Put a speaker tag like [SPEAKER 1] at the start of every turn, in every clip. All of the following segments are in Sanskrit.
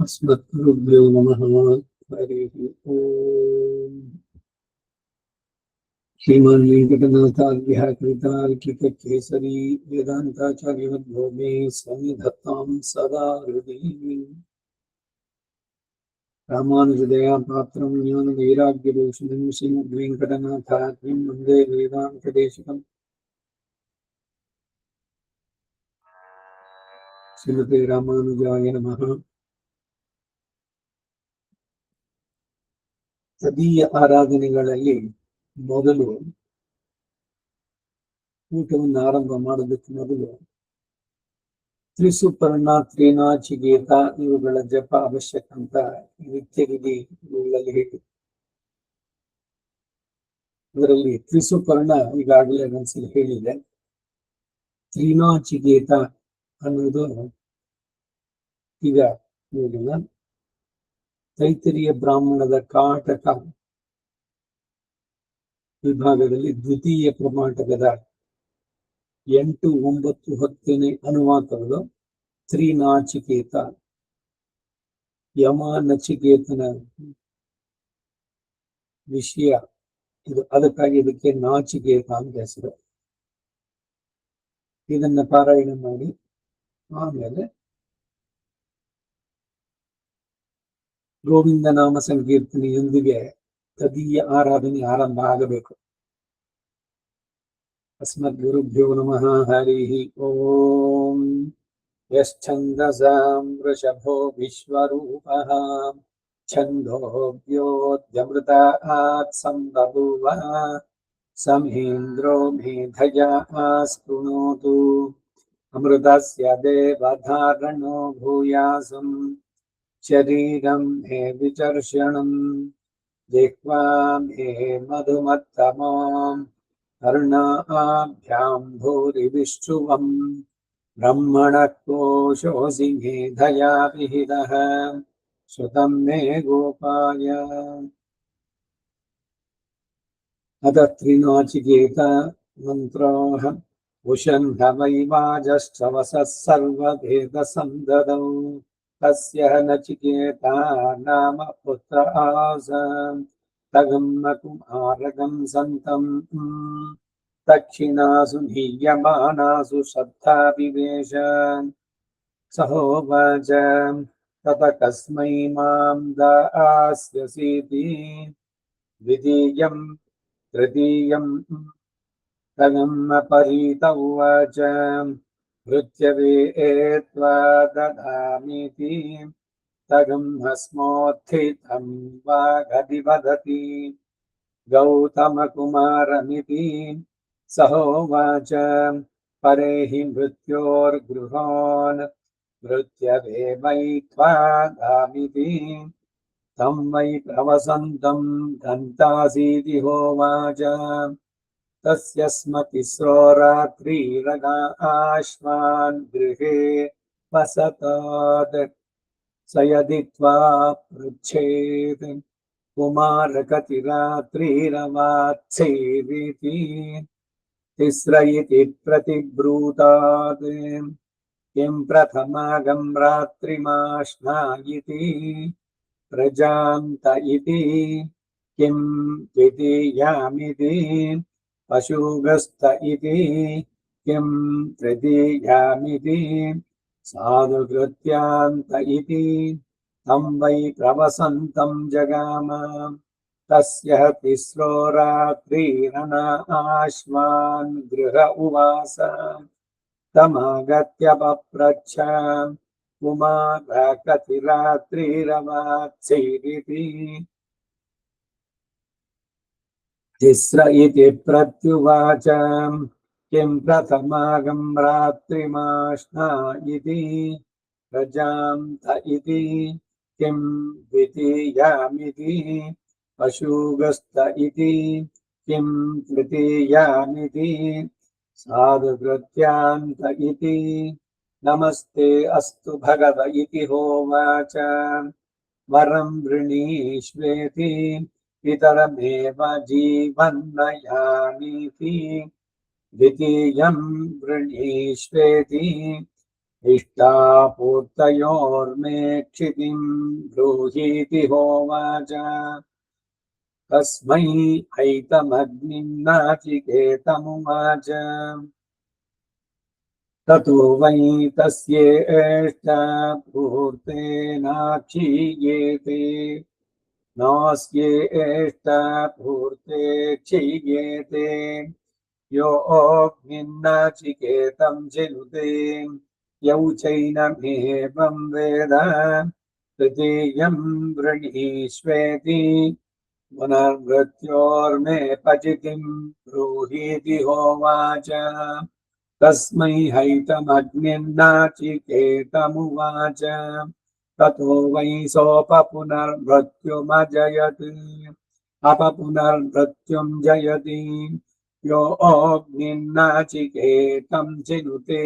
[SPEAKER 1] अस्मद्गुरुभ्यो नमः। हरिः ओम्। श्रीमान् वेङ्कटनाथार्यः कवितार्किककेसरी वेदान्ताचार्यवद्भो मे सन्निधत्तां सदा हृदि। रामानुजदयापात्रं ज्ञानवैराग्यभूषणं श्रीमद्वेङ्कटनाथार्यं वन्दे वेदान्तदेशिकम्। श्रीमते रामानुजाय नमः। ತದೀಯ ಆರಾಧನೆಗಳಲ್ಲಿ ಮೊದಲು ಊಟವನ್ನು ಆರಂಭ ಮಾಡೋದಕ್ಕೆ ಮೊದಲು ತ್ರಿಸುಪರ್ಣ ತ್ರಿನಾಚಿಗೇತ ಇವುಗಳ ಜಪ ಅವಶ್ಯಕ ಅಂತ ನಿತ್ಯ ವಿಧಿಗಳಲ್ಲಿ ಹೇಳಿ. ಅದರಲ್ಲಿ ತ್ರಿಸುಪರ್ಣ ಈಗಾಗಲೇ ಒಂದ್ಸಲ ಹೇಳಿದೆ. ತ್ರಿನಾಚಿಗೇತ ಅನ್ನೋದು ಈಗ ಹೇಳಿಲ್ಲ. ತೈತರಿಯ ಬ್ರಾಹ್ಮಣದ ಕಾಟಕ ವಿಭಾಗದಲ್ಲಿ ದ್ವಿತೀಯ ಪ್ರಮಾಟಕದ 8, 9, 10ನೇ ಅನುವಾಕಗಳು ತ್ರಿನಾಚಿಕೇತ, ಯಮ ನಚಿಕೇತನ ವಿಷಯ ಇದು. ಅದಕ್ಕಾಗಿ ಇದಕ್ಕೆ ನಾಚಿಕೇತ ಅಂತ ಹೆಸರು. ಇದನ್ನ ಪಾರಾಯಣ ಮಾಡಿ ಆಮೇಲೆ ಗೋವಿಂದ ನಾಮ ಸಂಕೀರ್ತನೆಯೊಂದಿಗೆ ತದೀಯ ಆರಾಧನೆ ಆರಂಭ ಆಗಬೇಕು. अस्मद्गुरुभ्यो नमः। हरिः ओम्। यश्छन्दसां वृषभो विश्वरूपः छन्दोऽव्योऽद्यमृतात् सम्बभूव समेन्द्रो मेधया स्पृणोतु अमृतस्य देवधारणो भूयासम् शरीरं मे विचर्षणम् जिह्वा मे मधुमत्तमम् कर्णाभ्यां भूरिविश्रुवम् ब्रह्मणः कोशोऽसि मेधया विहितः श्रुतं मे गोपाय। अथ त्रिनाचिकेत मन्त्राः। उषन्धवैवाजश्चवसः सर्वभेदसन्ददौ तस्य नचिकेता नाम पुत्र आसन् तगम्मकुमारकं सन्तं दक्षिणासु नीयमानासु श्रद्धाविवेश सहोवाच तत कस्मै मां दास्यसीति द्वितीयं तृतीयं तगम्मपरीत उवाच मृत्यवे त्वा ददामीति तगम्मस्मोत्थितं वागधिवदति गौतमकुमारमिति सहोवाच परे हि मृत्योर्गृहान् मृत्यवे वै त्वादामिति तं वै प्रवसन्तं दन्तासीति होवाच तस्य स्म तिस्रो रात्रिरगाश्वान् गृहे वसतात् स यदि त्वा पृच्छेत् कुमारकतिरात्रिरवात्सेदिति तिस्र इति प्रतिब्रूतात् किं प्रथमागं रात्रिमाश्नायिति प्रजान्त इति किं द्वितीयामिति पशुगस्त इति किं तृतीयामिति साधुकृत्यान्त इति तं वै प्रवसन्तं जगाम तस्य तिस्रो रात्रिरनाश्वान् गृह उवास तमागत्य पप्रच्छ कुमारकतिरात्रिरवात्सेदिति तिस्र इति प्रत्युवाच किं प्रथमागं रात्रिमाश्नायिति प्रजान्त इति किं द्वितीयामिति पशुगस्त इति किं तृतीयामिति साधुकृत्यान्त इति नमस्ते अस्तु भगव इति होवाच वरं वृणीष्वेति पितरमेव जीवन्नयामीति द्वितीयं वृणीष्वेति इष्टापूर्तयोर्मे क्षितिम् ब्रूहीति होवाच तस्मै हैतमग्निम् नाचिकेतमुवाच ततो वै तस्येष्टापूर्तेनाक्षीयेते नास्येष्टापूर्ते क्षीयेते योऽग्निन्नाचिकेतं चिनुते यौ चैनमेवं वेद तृतीयं वृणीष्वेति पुनर्मृत्योर्मे पचितिं ब्रूहीति होवाच तस्मै हैतमग्निर्नाचिकेतमुवाच ततो वै सोऽपपुनर्मृत्युमजयत् अपपुनर्मृत्युं जयति योऽग्निर्नाचिकेतं चिनुते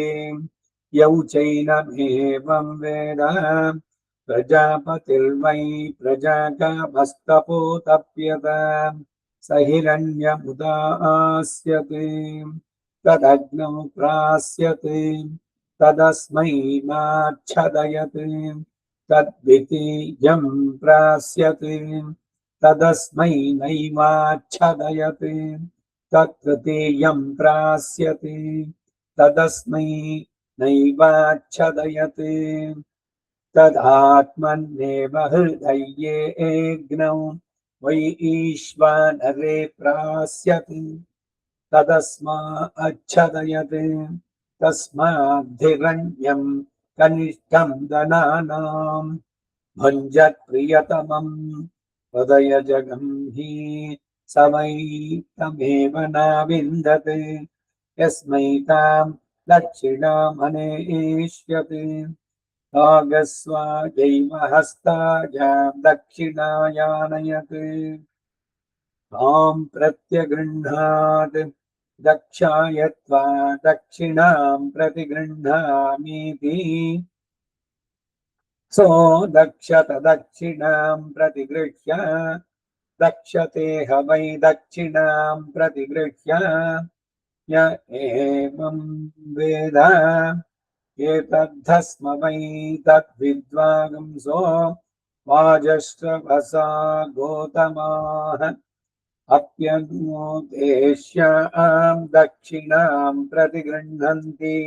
[SPEAKER 1] यौ चैनमेवं वेद प्रजापतिर्वै प्रजाकामस्तपोतप्यत स हिरण्यमुदास्यते तदग्नौ प्रास्यते तदस्मै माच्छदयते तद्वितीयं प्रास्यते तदस्मै नैवाच्छदयते तत्तृतीयं प्रास्यते तदस्मै नैवाच्छदयते तदात्मन्नेव हृदयेऽग्नौ वै ईश्वरे प्रास्यति तदस्माच्छदयते तस्माद्धिरण्यं कनिष्ठं दनानां भुञ्जत्प्रियतमं हृदयजगं हि स वै तमेव नाविन्दते यस्मै तां दक्षिणामनेष्यते आगस्वायैव हस्तायां दक्षिणायानयते तां प्रत्यगृह्णात् दक्षाय त्वा दक्षिणां प्रतिगृह्णामीति सो दक्षत दक्षिणां प्रतिगृह्य दक्षते ह वै दक्षिणां प्रतिगृह्य य एवं वेद एतद्धस्म वै तद्विद्वांसो वाजश्रवसा गोतमाः अप्यनुदेश्यां दक्षिणां प्रतिगृह्णन्ति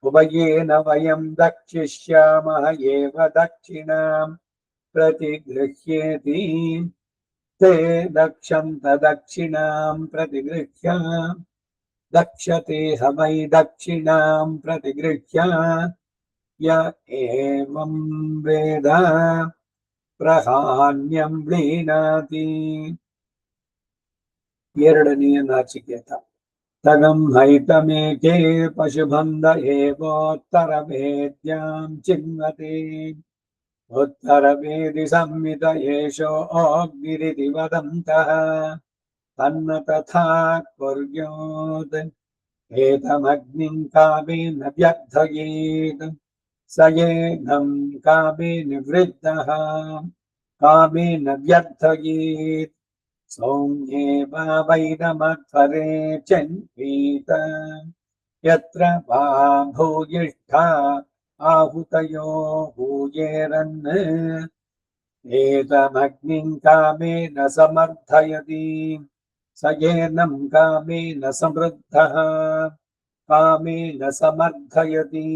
[SPEAKER 1] उभयेन वयं दक्षिष्यामः एव दक्षिणां प्रतिगृह्येति ते दक्षं तदक्षिणां प्रतिगृह्य दक्षते ह वै दक्षिणां प्रतिगृह्य य एवं वेद प्रहान्यं प्रीणाति ಎರಡನೆಯ ನಾಚಿಕೇತ ತಗಂ ಹೈತಮೇಕೆ ಪಶುಬಂಧ ಏವೋತ್ತರವೇದ್ಯಾಂ ಚಿನ್ವತೆ उत्तरवेदि संवित एषो अग्निरिति वदन्तः तन्न तथा कुर्यात् एतमग्निं कामेन व्यर्थयेत् स येनं कामेन वृद्धः कामेन व्यर्थयेत् सौम्येव वैदमत्वरे चिन्वीत यत्र वा भूयिष्ठा आहुतयो भूयेरन् एतमग्निं कामेन समर्थयति स येनं कामेन समृद्धः कामेन समर्थयति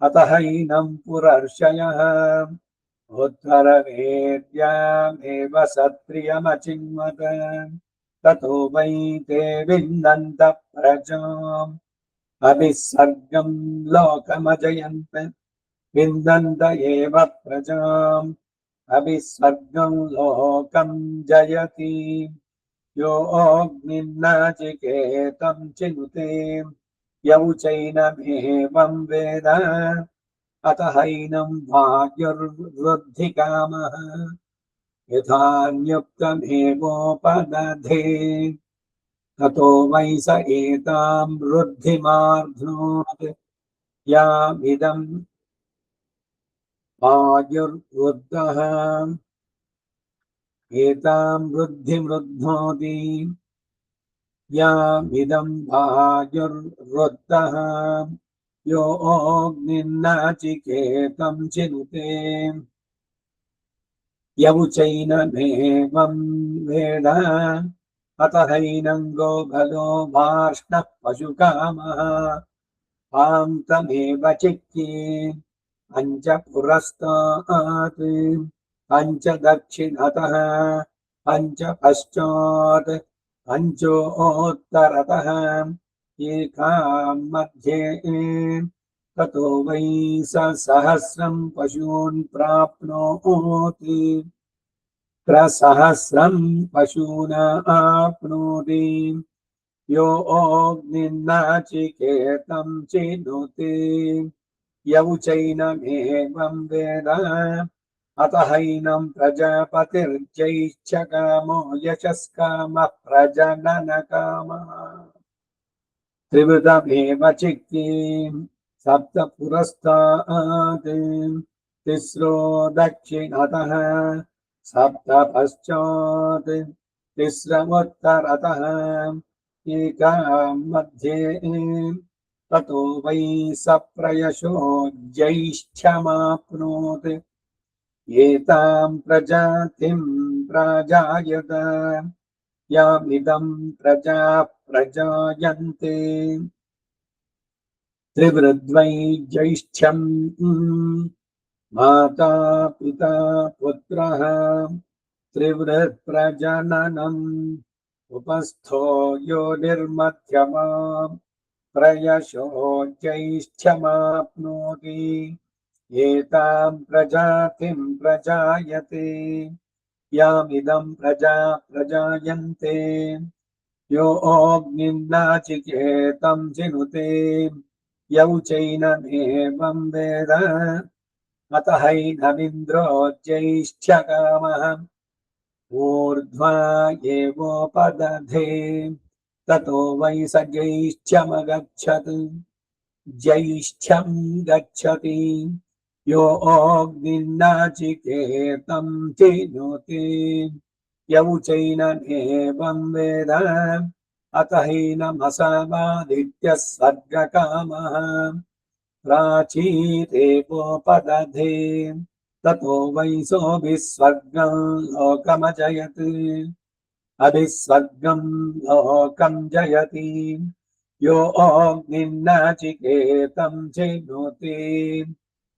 [SPEAKER 1] अतः हैनं पुरर्षयः उत्तरवेद्यामेव सत्प्रियमचिन्वत ततो वै ते विन्दन्त प्रजाम् अभिसर्गं लोकमजयन्त विन्दन्त एव प्रजाम् अभिसर्गं लोकं जयति यो अग्निर्नाचिकेतं चिनुते यौ चैनमेवं वेद अत हैनं वायुर्वृद्धिकामः यथान्युक्तमेवोपदधे ततो वै स एतां वृद्धिमार्ध्नोत् यामिदं वायुर्वृद्धः एतां वृद्धिमृध्नोति यामिदं वायुर्वृद्धः योऽग्निन्नाचिकेतं चिनुते यवुचैनमेवं वेद अत हैनं गोभलो वार्ष्णः पशुकामः पान्तमेव चिक्की पञ्च पुरस्तात् पञ्च दक्षिणतः पञ्च पश्चात् पञ्चोत्तरतः एकां मध्ये ततो वै स सहस्रं पशून् प्राप्नोति प्रसहस्रं पशून् आप्नोति योऽग्निन्नाचिकेतं चिनुते यवुचैनमेवं वेद अत हैनं प्रजापतिर्जैच्छकामो यशस्कामः प्रजननकामः त्रिवृतमेव चिक्कीं सप्त पुरस्तात् तिस्रो दक्षिणतः सप्त पश्चात् तिस्रमुत्तरतः एकां मध्ये ततो वै स प्रयशो ज्यैष्ठ्यमाप्नोत् एतां प्रजातिं प्राजायत यामिदं प्रजा प्रजायन्ते त्रिवृद्वै ज्यैष्ठ्यं माता पिता पुत्रः त्रिवृत्प्रजननम् उपस्थो यो निर्मध्यमा प्रयशो ज्यैष्ठ्यमाप्नोति एतां प्रजातिं प्रजायते यामिदं प्रजा प्रजायन्ते योऽग्निन्नाचिकेतं चिनुते यवुचैनमेवं वेद अत हैनमिन्द्रो ज्यैष्ठ्यकामः ऊर्ध्वा एवोपदधे ततो वै स ज्यैष्ठ्यमगच्छत् ज्यैष्ठ्यं गच्छति योऽग्निन्नाचिकेतं चिनुते यवुचैनमेवं वेद अत हैनमसमादित्यः स्वर्गकामः प्राचीदेवोपदधे ततो वै सोऽभिस्वर्गं लोकमजयत् अभिस्वर्गं लोकं जयति योऽग्निन्नाचिकेतं चिनुते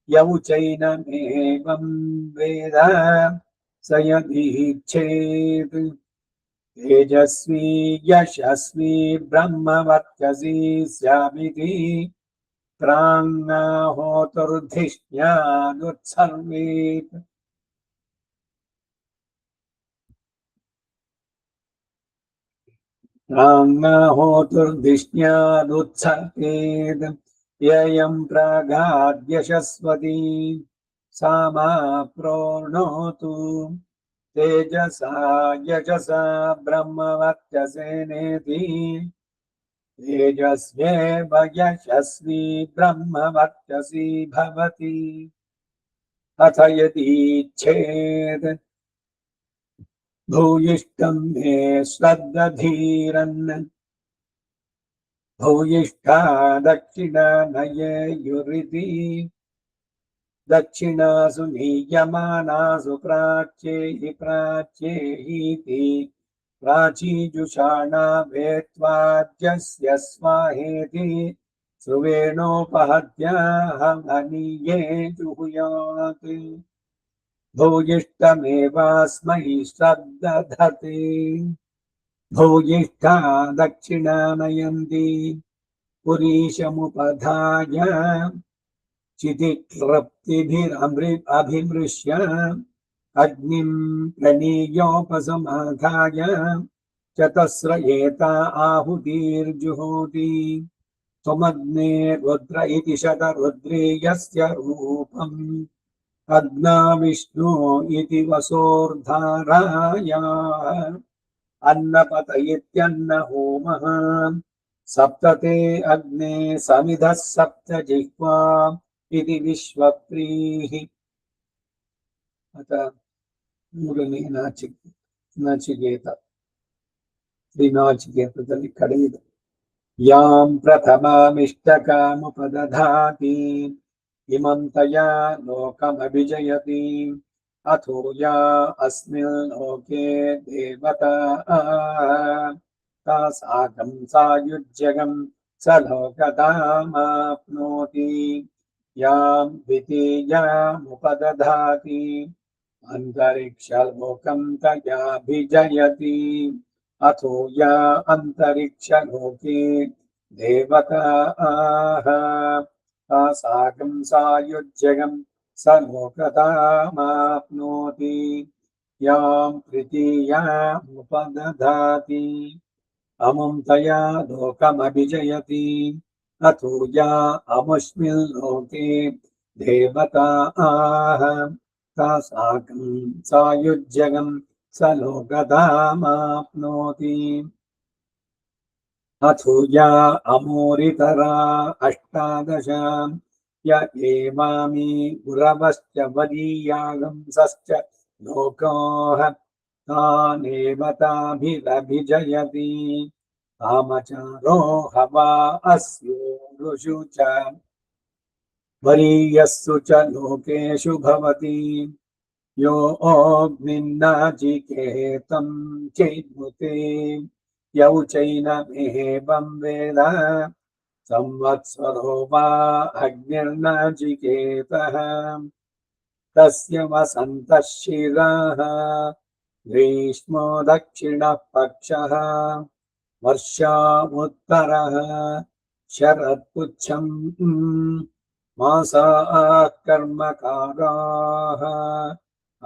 [SPEAKER 1] यवुचैनमेवं वेद स यदीच्छेत् तेजस्वी यशस्वी ब्रह्मवर्चसी स्यामिति प्राङ्नाहोतुर्धिष्ण्यानुत्सर्वेत् प्राङ्नाहोतुर्धिष्ण्यानुत्सर्वेत् ययं प्रागाद्यशस्वती सा मा प्रोणोतु तेजसा यशसा ब्रह्मवर्चसेनेति तेजस्वेव यशस्वी ब्रह्मवर्चसी भवति अथ यदीच्छेत् भूयिष्ठं मे श्रद्धधीरन् भूयिष्ठा दक्षिणानयेयुरिति दक्षिणासु नीयमानासु प्राच्ये प्राच्येहीति प्राचीजुषाणा वेत्वाद्यस्य स्वाहेति सुवेणोपहत्याहमनीये जुहुयात् भूयिष्ठमेवास्मै श्रद्धधते भूयिष्ठा दक्षिणानयन्ति पुरीशमुपधाय चितिक्लृप्तिभिरभिमृश्य अग्निं प्रणीयोपसमाधाय चतस्र एता आहुतिर्जुहोति त्वमग्ने रुद्र इति शतरुद्रेयस्य रूपम् अग्ना विष्णु इति वसोर्धारायाः अन्नपत इत्यन्नहोमः सप्तते अग्ने समिधः सप्त जिह्वा इति विश्वप्रीः अत ಮೂರನೇ ನಾಚಿಕೇತ ಶ್ರೀ ನಾಚಿಕೇತದಲ್ಲಿ ಕಡೆಯಿದೆ यां प्रथमामिष्टकामुपदधाति इमं तया लोकमभिजयति अथो या अस्मिन् लोके देवता तासाकं सायुज्यगं स लोकतामाप्नोति यां द्वितीयामुपदधाति अन्तरिक्षलोकं तयाभिजयति अथो या अन्तरिक्षलोके देवताः तासाकं सायुज्यगं स लोकतामाप्नोति यां तृतीयामुपदधाति अमुं तया लोकमभिजयति अथो या अमुष्मिन् लोके देवताः तासाकं सायुज्यगं स लोकतामाप्नोति अथो या अमूरितरा अष्टादश य एवामी गुरवश्च वरीयागंसश्च लोकोः तानेव ताभिरभिजयति कामचारो हवा अस्यो ऋषु च वरीयस्सु च लोकेषु भवति यो अग्निन्नाचिकेतं चैद्मुते यौ चैनमेवं वेद संवत्सरो वा अग्निर्नाचिकेतः तस्य वसन्तः शिरः ग्रीष्मो दक्षिणः पक्षः वर्षावुत्तरः शरत्पुच्छम् मासाः कर्मकाराः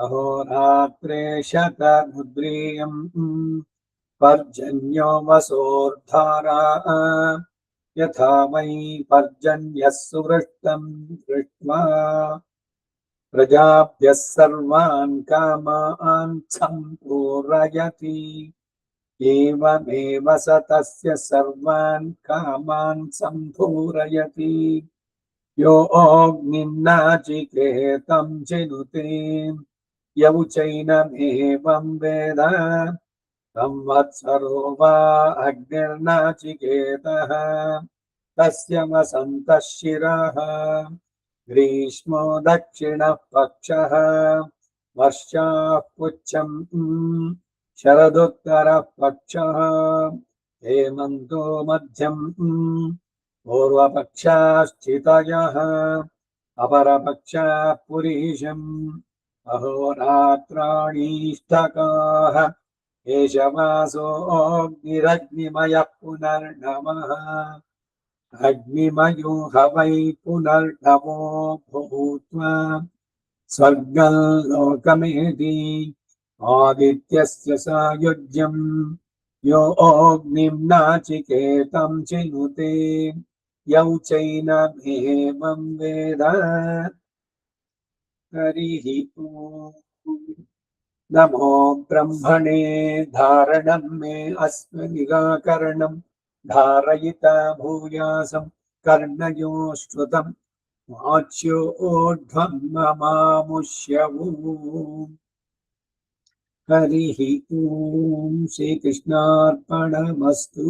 [SPEAKER 1] अहोरात्रे शतमुद्रीयम् पर्जन्यो वसोर्धारा यथा वै पर्जन्यः सुवृष्टम् दृष्ट्वा प्रजाभ्यः सर्वान् कामान् सम्पूरयति एवमेव स तस्य सर्वान् कामान् सम्पूरयति यो अग्निन्नाचिकेतं चिनुते यौ चैनमेवं वेद संवत्सरो वा अग्निर्नाचिकेतः तस्य वसन्तः शिरः ग्रीष्मो दक्षिणः पक्षः वर्षाः पुच्छम् शरदुत्तरः पक्षः हेमन्तो मध्यम् पूर्वपक्षाश्चितयः अपरपक्षाः पुरीशम् अहोरात्राणीष्टकाः एष वासो अग्निरग्निमयः पुनर्नवः अग्निमयो ह वै पुनर्नवो भूत्वा स्वर्गं लोकमेति आदित्यस्य सायुज्यम् यो अग्निं नाचिकेतं चिनुते यौ चैनमेवं वेद हरिः ओम् नमो ब्रह्मणे धारणं मे अस्य निराकरणं धारयिता भूयासं कर्णयो श्रुतं वाच्योर्ध्वं ममामुष्यवो हरिः ओम् श्रीकृष्णार्पणमस्तु।